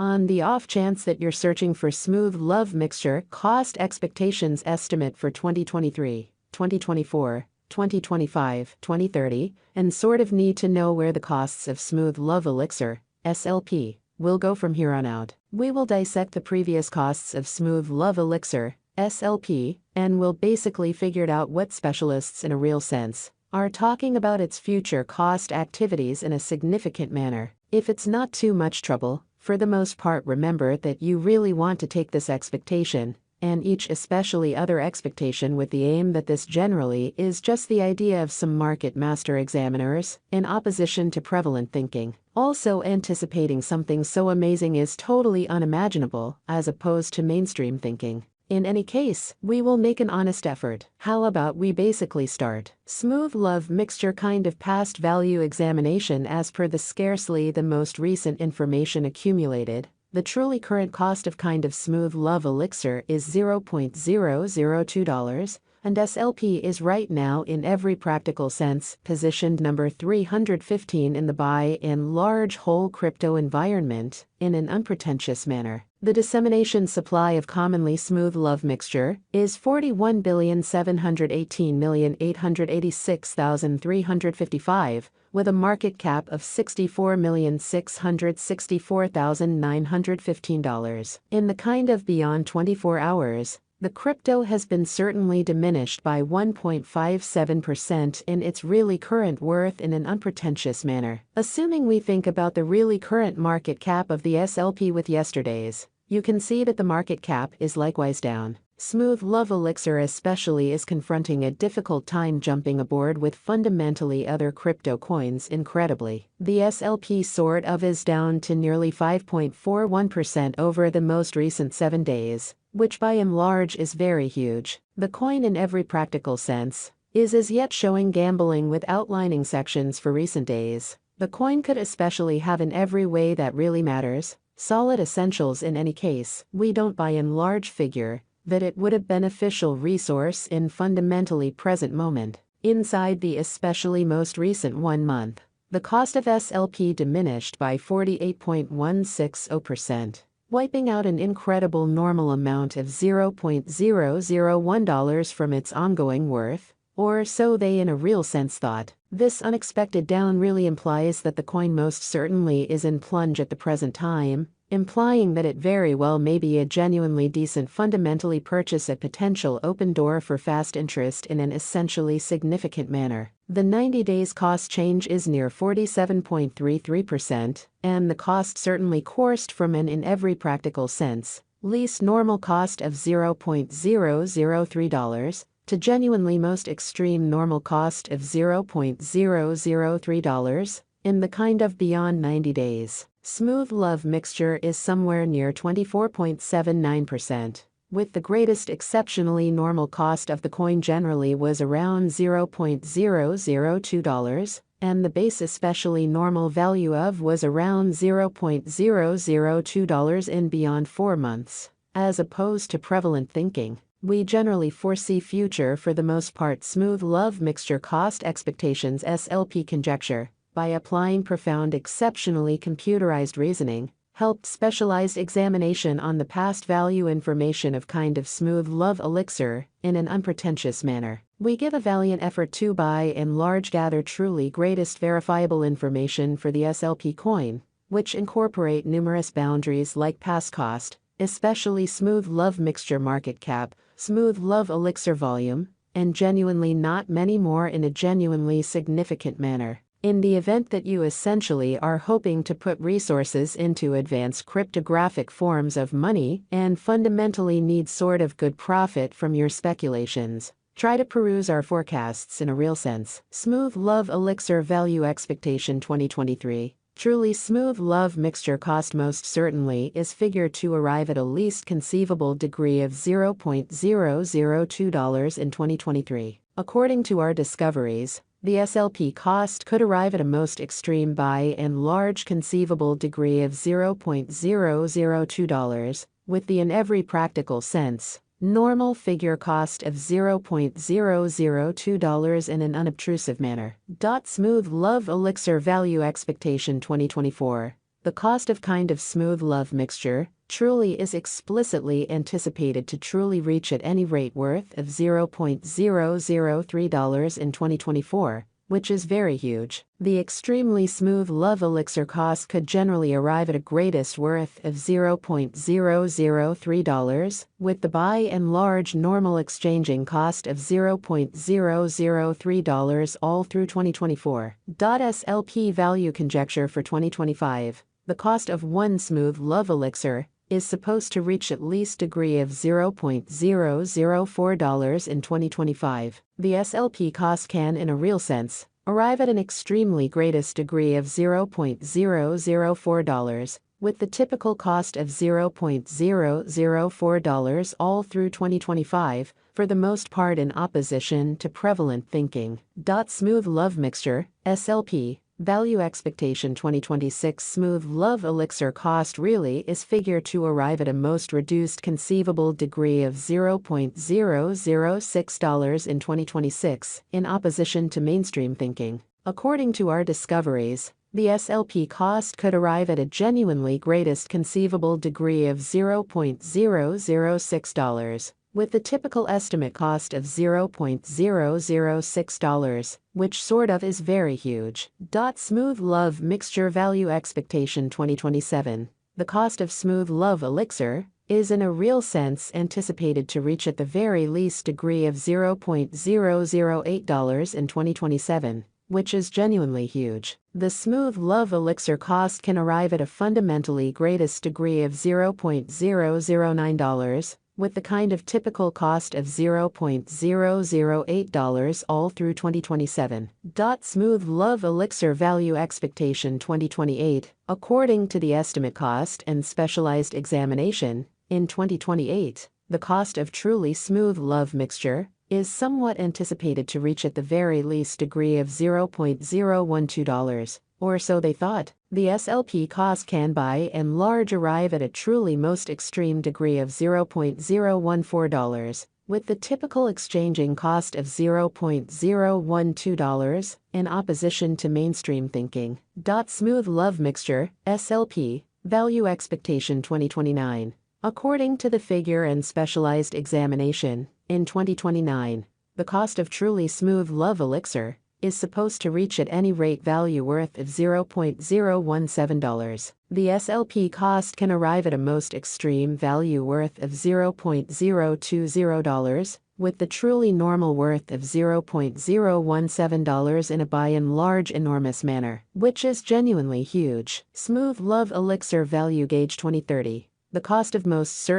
On the off chance that you're searching for smooth love mixture cost expectations estimate for 2023, 2024, 2025, 2030, and sort of need to know where the costs of smooth love elixir, SLP, will go from here on out. We will dissect the previous costs of smooth love elixir, SLP, and we'll basically figure out what specialists in a real sense are talking about its future cost activities in a significant manner. If it's not too much trouble, for the most part remember that you really want to take this expectation, and each especially other expectation with the aim that this generally is just the idea of some market master examiners, in opposition to prevalent thinking. Also anticipating something so amazing is totally unimaginable, as opposed to mainstream thinking. In any case, we will make an honest effort. How about we basically start smooth love mixture kind of past value examination as per the scarcely the most recent information accumulated. The truly current cost of kind of smooth love elixir is $0.002, and SLP is right now in every practical sense positioned number 315 in the buy in large whole crypto environment in an unpretentious manner. The dissemination supply of commonly smooth love mixture is 41,718,886,355, with a market cap of $64,664,915. In the kind of beyond 24 hours, the crypto has been certainly diminished by 1.57% in its really current worth in an unpretentious manner. Assuming we think about the really current market cap of the SLP with yesterday's, you can see that the market cap is likewise down. Smooth love elixir especially is confronting a difficult time jumping aboard with fundamentally other crypto coins incredibly. The SLP sort of is down to nearly 5.41% over the most recent 7 days, which by and large is very huge. The coin in every practical sense is as yet showing gambling with outlining sections for recent days. The coin could especially have in every way that really matters solid essentials in any case. We don't by and large figure that it would have beneficial resource in fundamentally present moment. Inside the especially most recent 1 month, the cost of SLP diminished by 48.160%, wiping out an incredible normal amount of $0.001 from its ongoing worth, or so they in a real sense thought. This unexpected down really implies that the coin most certainly is in plunge at the present time, implying that it very well may be a genuinely decent fundamentally purchase at potential open door for fast interest in an essentially significant manner. The 90 days cost change is near 47.33%, and the cost certainly coursed from an in every practical sense least normal cost of $0.003 to genuinely most extreme normal cost of $0.003 in the kind of beyond 90 days. Smooth love mixture is somewhere near 24.79%, with the greatest exceptionally normal cost of the coin generally was around $0.002, and the base especially normal value of was around $0.002 in beyond 4 months. As opposed to prevalent thinking, we generally foresee future for the most part smooth love mixture cost expectations SLP conjecture, by applying profound exceptionally computerized reasoning, helped specialized examination on the past value information of kind of smooth love elixir in an unpretentious manner. We give a valiant effort to by and large gather truly greatest verifiable information for the SLP coin, which incorporate numerous boundaries like past cost, especially smooth love mixture market cap, smooth love elixir volume, and genuinely not many more in a genuinely significant manner. In the event that you essentially are hoping to put resources into advanced cryptographic forms of money and fundamentally need sort of good profit from your speculations, try to peruse our forecasts in a real sense. Smooth love elixir value expectation 2023. Truly smooth love mixture cost most certainly is figured to arrive at a least conceivable degree of $0.002 in 2023. According to our discoveries, the SLP cost could arrive at a most extreme by and large conceivable degree of $0.002, with the in every practical sense normal figure cost of $0.002 in an unobtrusive manner. Smooth love elixir value expectation 2024. The cost of kind of smooth love mixture truly is explicitly anticipated to truly reach at any rate worth of $0.003 in 2024, which is very huge. The extremely smooth love elixir cost could generally arrive at a greatest worth of $0.003, with the by and large normal exchanging cost of $0.003 all through 2024. SLP value conjecture for 2025. The cost of one smooth love elixir is supposed to reach at least degree of $0.004 in 2025. The SLP cost can, in a real sense, arrive at an extremely greatest degree of $0.004, with the typical cost of $0.004 all through 2025, for the most part in opposition to prevalent thinking. Smooth love mixture, SLP. Value expectation 2026 smooth love elixir cost really is figured to arrive at a most reduced conceivable degree of $0.006 in 2026, in opposition to mainstream thinking. According to our discoveries, the SLP cost could arrive at a genuinely greatest conceivable degree of $0.006, with the typical estimate cost of $0.006, which sort of is very huge. Smooth love mixture value expectation 2027. The cost of smooth love elixir is in a real sense anticipated to reach at the very least degree of $0.008 in 2027, which is genuinely huge. The smooth love elixir cost can arrive at a fundamentally greatest degree of $0.009, with the kind of typical cost of $0.008 all through 2027. Smooth love elixir value expectation 2028. According to the estimate cost and specialized examination, in 2028, the cost of truly smooth love mixture is somewhat anticipated to reach at the very least degree of $0.012, or so they thought. The SLP cost can by and large arrive at a truly most extreme degree of $0.014, with the typical exchanging cost of $0.012, in opposition to mainstream thinking. Smooth love mixture, SLP, value expectation 2029. According to the figure and specialized examination, in 2029, the cost of truly smooth love elixir is supposed to reach at any rate value worth of $0.017. The SLP cost can arrive at a most extreme value worth of $0.020, with the truly normal worth of $0.017 in a by and large enormous manner, which is genuinely huge. Smooth love elixir value gauge 2030. The cost of most certain